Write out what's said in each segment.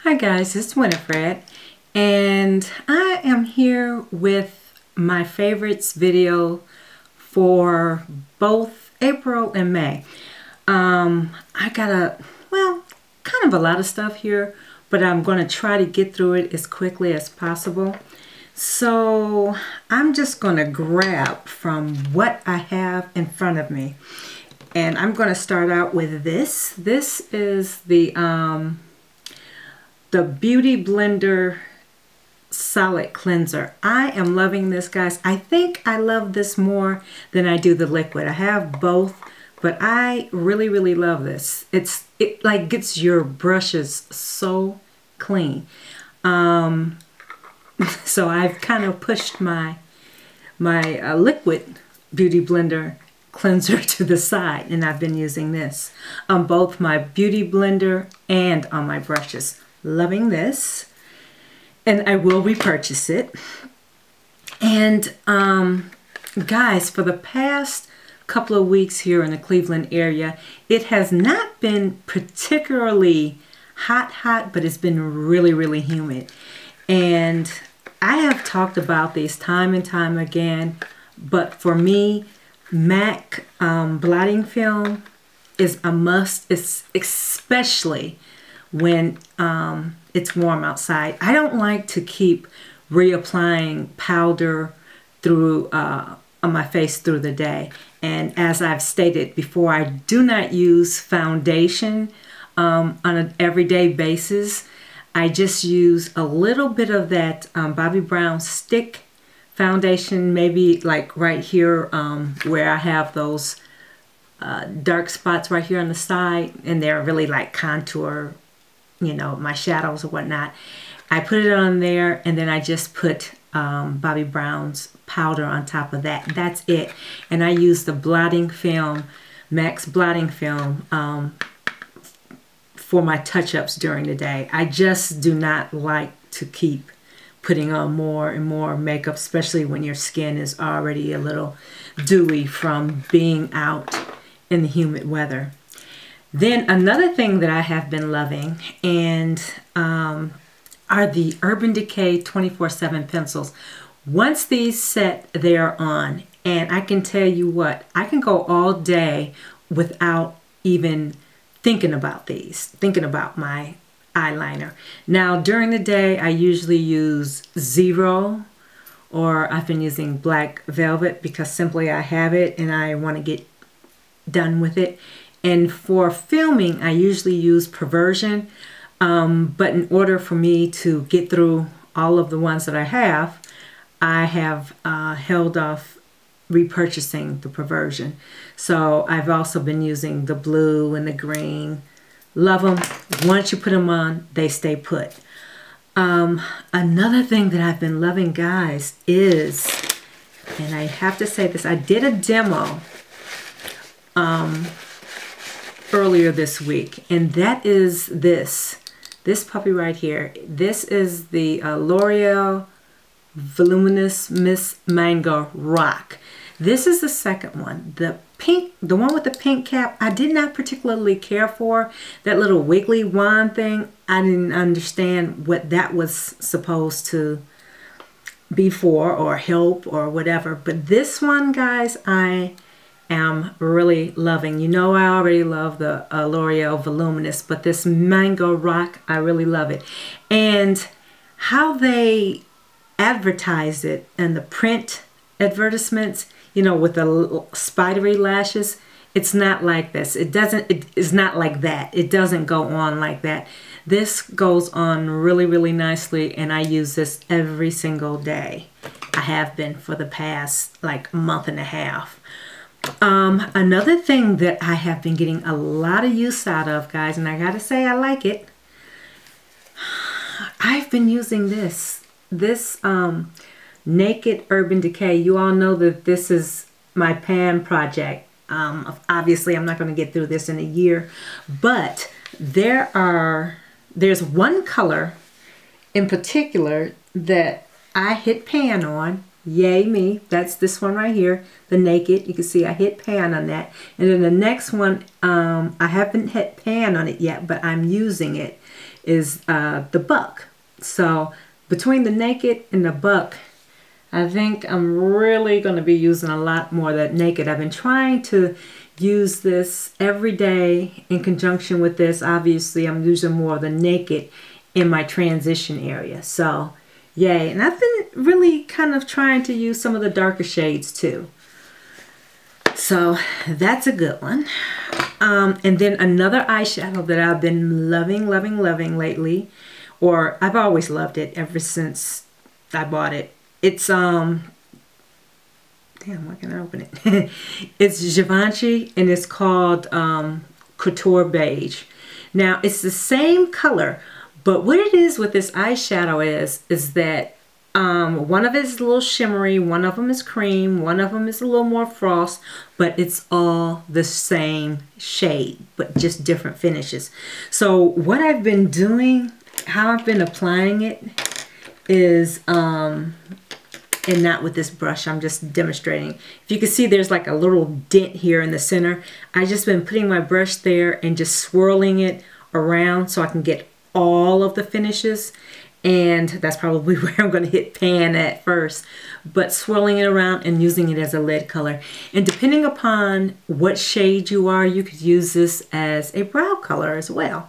Hi guys, it's Winifred and I am here with my favorites video for both April and May. I got kind of a lot of stuff here, but I'm going to try to get through it as quickly as possible. So I'm just going to grab from what I have in front of me. And I'm going to start out with this. This is the Beauty Blender Solid Cleanser. I am loving this, guys. I think I love this more than I do the liquid. I have both, but I really love this. It like gets your brushes so clean. So I've kind of pushed my liquid Beauty Blender cleanser to the side, and I've been using this on both my Beauty Blender and on my brushes. Loving this, and I will repurchase it. And guys, for the past couple of weeks here in the Cleveland area, it has not been particularly hot, but it's been really humid. And I have talked about these time and time again, but for me, MAC blotting film is a must, especially when it's warm outside. I don't like to keep reapplying powder through on my face through the day. And as I've stated before, I do not use foundation on an everyday basis. I just use a little bit of that Bobbi Brown stick foundation, maybe like right here where I have those dark spots right here on the side, and they're really like contour, you know, my shadows or whatnot. I put it on there, and then I just put Bobbi Brown's powder on top of that. That's it. And I use the blotting film, Max blotting film, for my touch-ups during the day. I just do not like to keep putting on more and more makeup, especially when your skin is already a little dewy from being out in the humid weather. Then another thing that I have been loving and are the Urban Decay 24/7 pencils. Once these set, they're on, and I can tell you what, I can go all day without even thinking about my eyeliner. Now during the day I usually use Zero, or I've been using Black Velvet because simply I have it and I want to get done with it. And for filming, I usually use Perversion, but in order for me to get through all of the ones that I have held off repurchasing the Perversion. So I've also been using the blue and the green. Love them. Once you put them on, they stay put. Another thing that I've been loving, guys, is, and I have to say this, I did a demo earlier this week, and that is this puppy right here. This is the Loreal Voluminous Miss Mango Rock. This is the second one. The pink, the one with the pink cap, I did not particularly care for. That little wiggly wand thing, I didn't understand what that was supposed to be for or help or whatever. But this one, guys, I am really loving. You know, I already love the L'Oreal Voluminous, but this Mango Rock, I really love it. And how they advertise it and the print advertisements, you know, with the little spidery lashes, it's not like this. It is not like that. It doesn't go on like that. This goes on really nicely, and I use this every single day. I have been for the past like month and a half. Another thing that I have been getting a lot of use out of, guys, and I gotta say I like it. I've been using this Naked Urban Decay. You all know that this is my pan project. Obviously I'm not going to get through this in a year, but there's one color in particular that I hit pan on. Yay me. That's this one right here, the Naked. You can see I hit pan on that. And then the next one, I haven't hit pan on it yet, but I'm using it. is the Buck. So between the Naked and the Buck, I think I'm really going to be using a lot more of that Naked. I've been trying to use this every day in conjunction with this. Obviously, I'm using more of the Naked in my transition area. So, yay. And I've been really kind of trying to use some of the darker shades too. So, that's a good one. And then another eyeshadow that I've been loving lately, or I've always loved it ever since I bought it. It's, damn, why can't I open it? It's Givenchy, and it's called Couture Beige. Now, it's the same color, but what it is with this eyeshadow is that one of it is a little shimmery, one of them is cream, one of them is a little more frost, but it's all the same shade, but just different finishes. So what I've been doing, how I've been applying it is, and not with this brush, I'm just demonstrating. If you can see, there's like a little dent here in the center. I've just been putting my brush there and just swirling it around so I can get all of the finishes. And that's probably where I'm going to hit pan at first. But swirling it around and using it as a lid color. And depending upon what shade you are, you could use this as a brow color as well.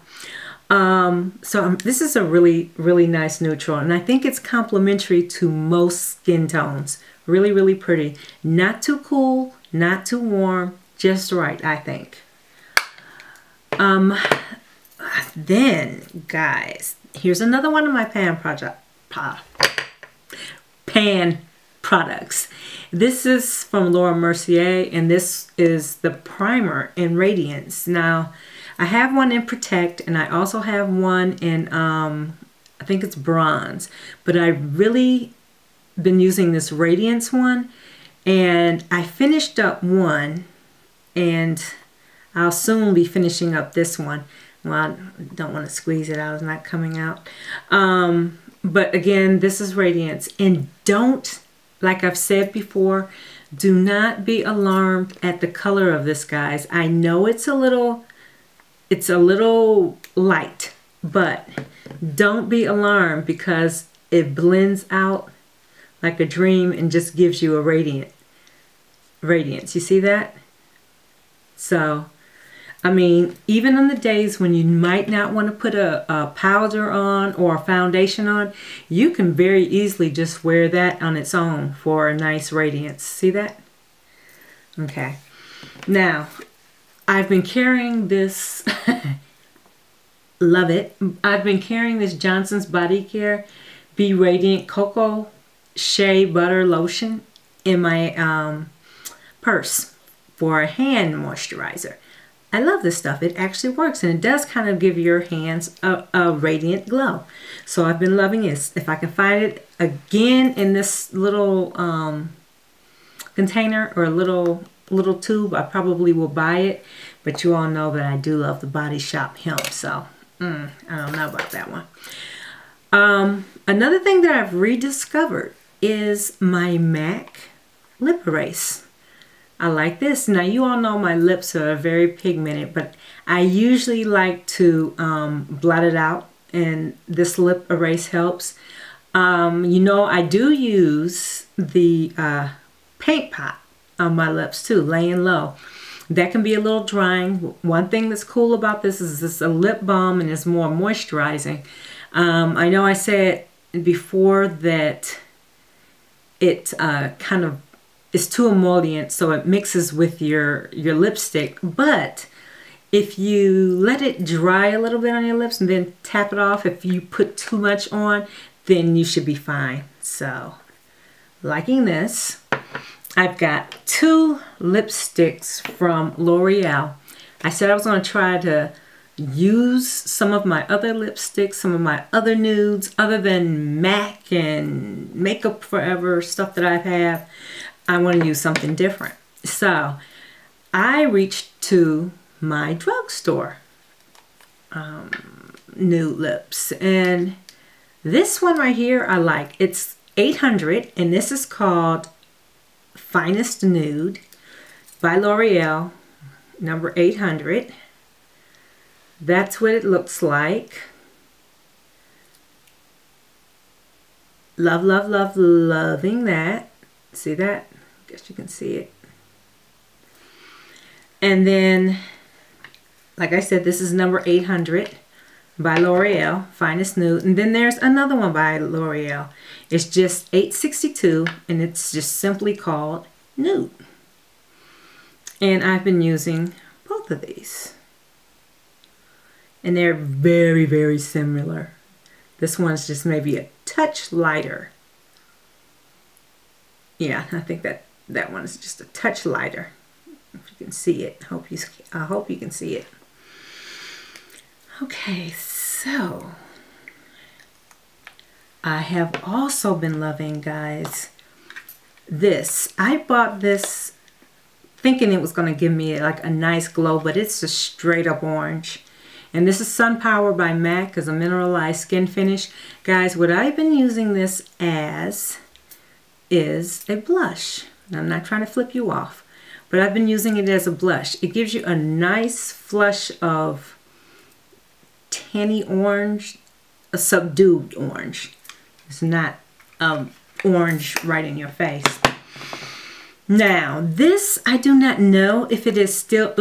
This is a really nice neutral, and I think it's complementary to most skin tones. Really pretty. Not too cool, not too warm, just right, I think. Then, guys, here's another one of my pan products. This is from Mercier, and this is the primer in Radiance. Now, I have one in Protect, and I also have one in, I think it's bronze. But I've really been using this Radiance one, and I finished up one, and I'll soon be finishing up this one. Well, I don't want to squeeze it out, it's not coming out. But again, this is Radiance. And don't, like I've said before, do not be alarmed at the color of this, guys. I know it's a little light, but don't be alarmed because it blends out like a dream and just gives you a radiance. You see that? So, I mean, even on the days when you might not want to put a powder on or a foundation on, you can very easily just wear that on its own for a nice radiance. See that? Okay. Now, I've been carrying this, love it. I've been carrying this Johnson's Body Care Be Radiant Cocoa Shea Butter Lotion in my purse for a hand moisturizer. I love this stuff. It actually works, and it does kind of give your hands a radiant glow. So I've been loving it. If I can find it again in this little container or a little tube, I probably will buy it. But you all know that I do love the Body Shop hemp, so I don't know about that one. Another thing that I've rediscovered is my MAC lip erase. I like this. Now, you all know my lips are very pigmented, but I usually like to blot it out, and this lip erase helps. You know, I do use the paint pot on my lips too, laying low. That can be a little drying. One thing that's cool about this is it's a lip balm and it's more moisturizing. I know I said before that it kind of is too emollient, so it mixes with your lipstick, but if you let it dry a little bit on your lips and then tap it off, if you put too much on, then you should be fine. So, liking this. I've got 2 lipsticks from Loreal. I said I was going to try to use some of my other lipsticks, some of my other nudes, other than MAC and Makeup Forever stuff that I have. I want to use something different. So I reached to my drugstore nude lips, and this one right here I like. It's 800, and this is called Finest Nude by Loreal, number 800. That's what it looks like. Love, love, love, loving that. See that? Guess you can see it. And then, like I said, this is number 800 by Loreal, Finest Nude. And then there's another one by Loreal. It's just 862, and it's just simply called Nude. And I've been using both of these. And they're very, very similar. This one's just maybe a touch lighter. Yeah, I think that one is just a touch lighter. If you can see it, I hope you can see it. Okay, so I have also been loving, guys, this. I bought this thinking it was going to give me like a nice glow, but it's just straight up orange. And this is Sun Power by MAC as a mineralized skin finish. Guys, what I've been using this as is a blush. I'm not trying to flip you off, but I've been using it as a blush. It gives you a nice flush of tanny orange, a subdued orange. It's not orange right in your face. Now, this, I do not know if it is still,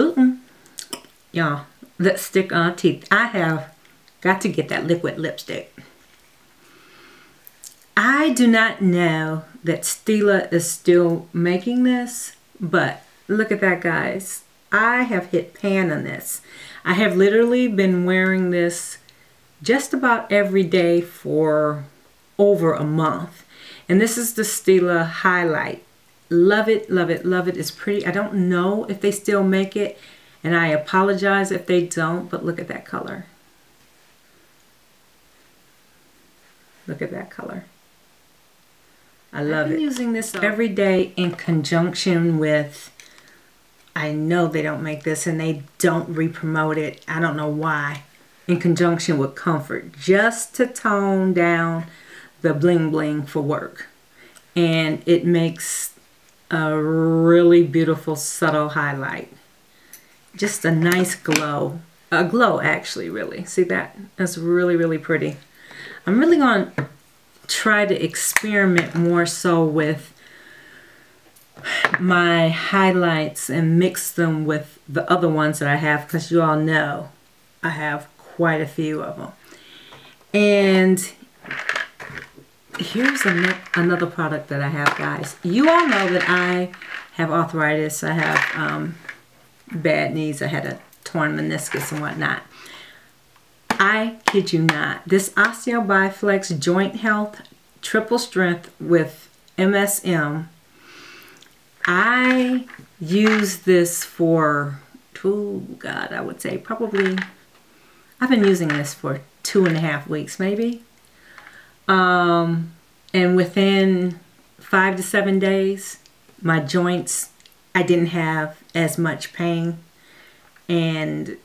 y'all, lipstick on teeth. I have got to get that liquid lipstick. I do not know that Stila is still making this, but look at that, guys. I have hit pan on this. I have literally been wearing this just about every day for over a month. And this is the Stila Highlight. Love it, love it, love it. It's pretty. I don't know if they still make it, and I apologize if they don't, but look at that color. Look at that color. I love it. I've been using this every day in conjunction with, I know they don't make this and they don't re-promote it. I don't know why. In conjunction with Comfort, just to tone down the bling bling for work. And it makes a really beautiful subtle highlight. Just a nice glow. A glow, actually, really. See that? That's really, really pretty. I'm really going to try to experiment more so with my highlights and mix them with the other ones that I have, because you all know I have quite a few of them. And here's another product that I have, guys. You all know that I have arthritis. I have bad knees. I had a torn meniscus and whatnot. I kid you not. This Osteobiflex Joint Health Triple Strength with MSM. I use this for, oh God, I would say probably, I've been using this for 2.5 weeks maybe. And within 5 to 7 days, my joints, I didn't have as much pain. And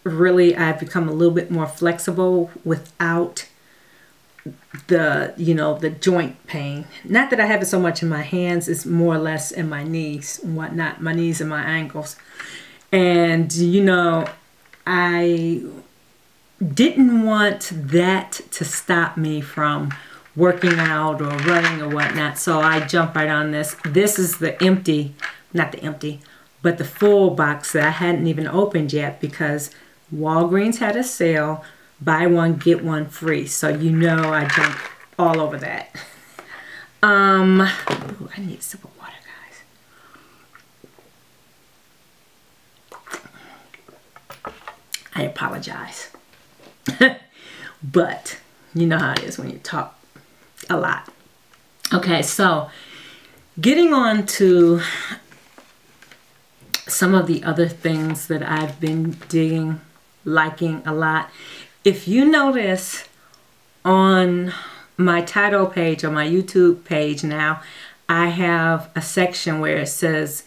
really, I've become a little bit more flexible without the, you know, the joint pain. Not that I have it so much in my hands, it's more or less in my knees and whatnot, my knees and my ankles. And, you know, I didn't want that to stop me from working out or running or whatnot, so I jumped right on this. This is the empty, not the empty, but the full box that I hadn't even opened yet, because Walgreens had a sale, buy one get one free, so you know I jumped all over that. Ooh, I need a sip of water, guys. I apologize. But you know how it is when you talk a lot. Okay, so getting on to some of the other things that I've been digging, liking a lot. If you notice on my title page, on my YouTube page now, I have a section where it says,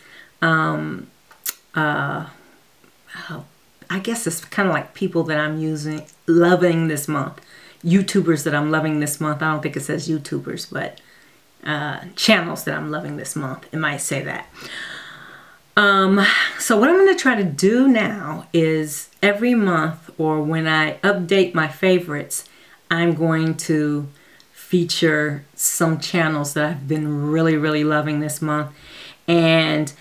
I guess it's kind of like people that I'm loving this month. YouTubers that I'm loving this month. I don't think it says YouTubers, but channels that I'm loving this month. It might say that. So what I'm going to try to do now is every month, or when I update my favorites, I'm going to feature some channels that I've been really loving this month. And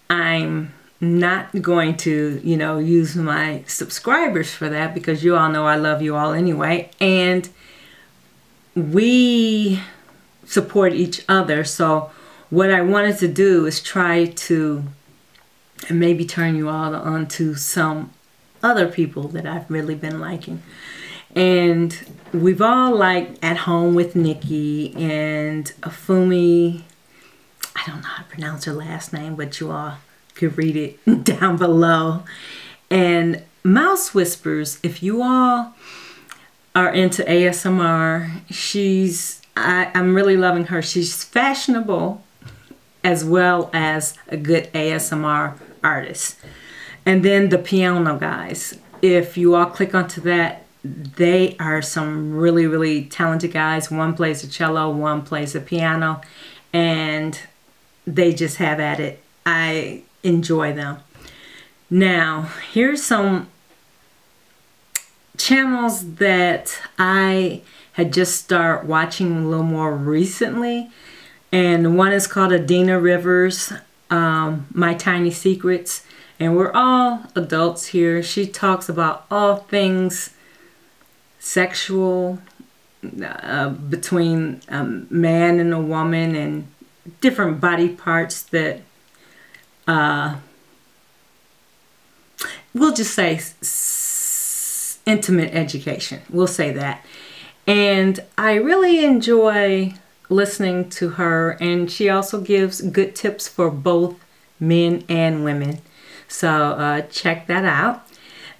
I'm not going to, you know, use my subscribers for that, because you all know I love you all anyway. And we support each other. So what I wanted to do is try to maybe turn you all on to some other people that I've really been liking. And we've all liked At Home with Nikki and Afumi. I don't know how to pronounce her last name, but you all could read it down below. And Mouse Whispers, if you all are into ASMR, I'm really loving her. She's fashionable as well as a good ASMR artist. And then the Piano Guys, if you all click onto that, they are some really talented guys. One plays the cello, one plays the piano, and they just have at it. I enjoy them. Now, here's some channels that I had just started watching a little more recently. And one is called Adina Rivers, My Tiny Secrets. And we're all adults here. She talks about all things sexual between a man and a woman, and different body parts that we'll just say intimate education. We'll say that. And I really enjoy listening to her, and she also gives good tips for both men and women. So check that out.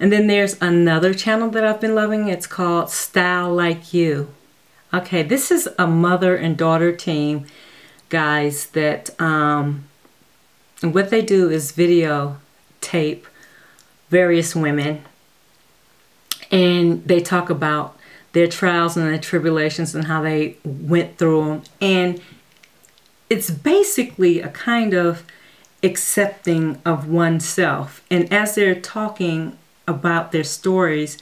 And then there's another channel that I've been loving. It's called Style Like You. Okay, this is a mother and daughter team, guys, that what they do is videotape various women, and they talk about their trials and their tribulations and how they went through them. And it's basically a kind of accepting of oneself. And as they're talking about their stories,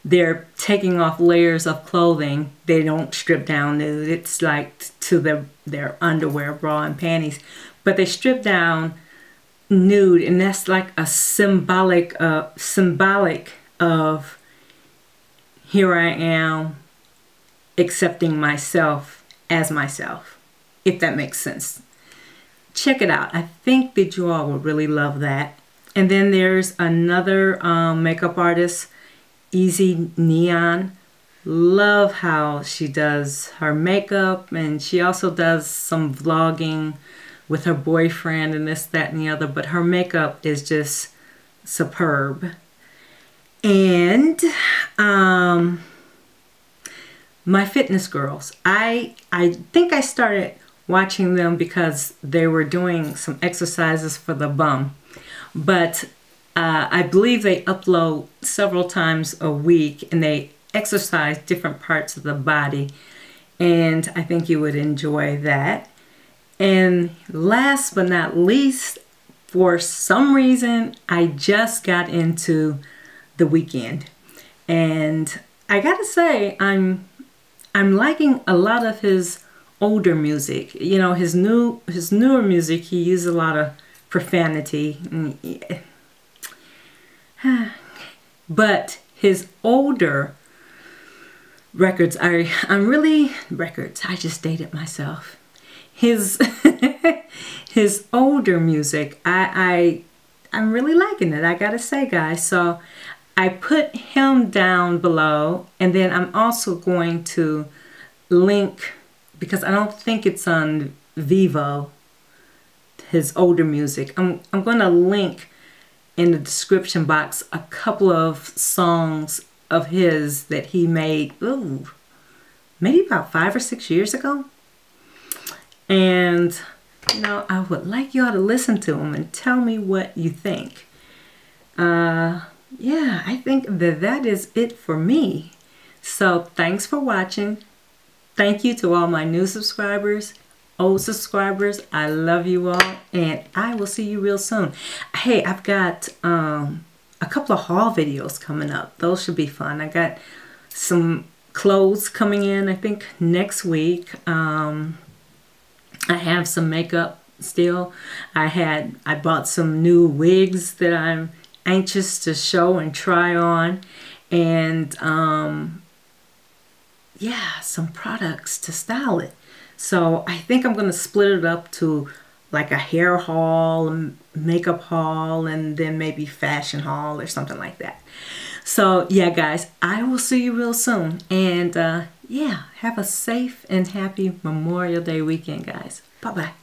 they're taking off layers of clothing. They don't strip down nude. It's like to their underwear, bra, and panties. But they strip down nude, and that's like a symbolic of here I am accepting myself as myself, if that makes sense. Check it out. I think that you all will really love that. And then there's another makeup artist, Easy Neon. Love how she does her makeup, and she also does some vlogging with her boyfriend and this, that, and the other. But her makeup is just superb. And My Fitness Girls. I think I started watching them because they were doing some exercises for the bum. But I believe they upload several times a week, and they exercise different parts of the body. And I think you would enjoy that. And last but not least, for some reason, I just got into The Weeknd. And I gotta say, I'm liking a lot of his older music. You know, his newer music, he uses a lot of profanity. But his older records, I just dated myself. His older music, I'm really liking it, I gotta say, guys. So I put him down below, and then I'm also going to link, because I don't think it's on Vivo, his older music. I'm going to link in the description box a couple of songs of his that he made, maybe about 5 or 6 years ago. And, you know, I would like y'all to listen to them and tell me what you think. Yeah, I think that is it for me. So thanks for watching. Thank you to all my new subscribers, old subscribers. I love you all, and I will see you real soon. Hey, I've got a couple of haul videos coming up. Those should be fun. I got some clothes coming in, I think, next week. I have some makeup still. I bought some new wigs that I'm anxious to show and try on. And yeah, some products to style it. So I think I'm going to split it up to like a hair haul, a makeup haul, and then maybe fashion haul or something like that. So yeah, guys, I will see you real soon. And yeah, have a safe and happy Memorial Day weekend, guys. Bye-bye.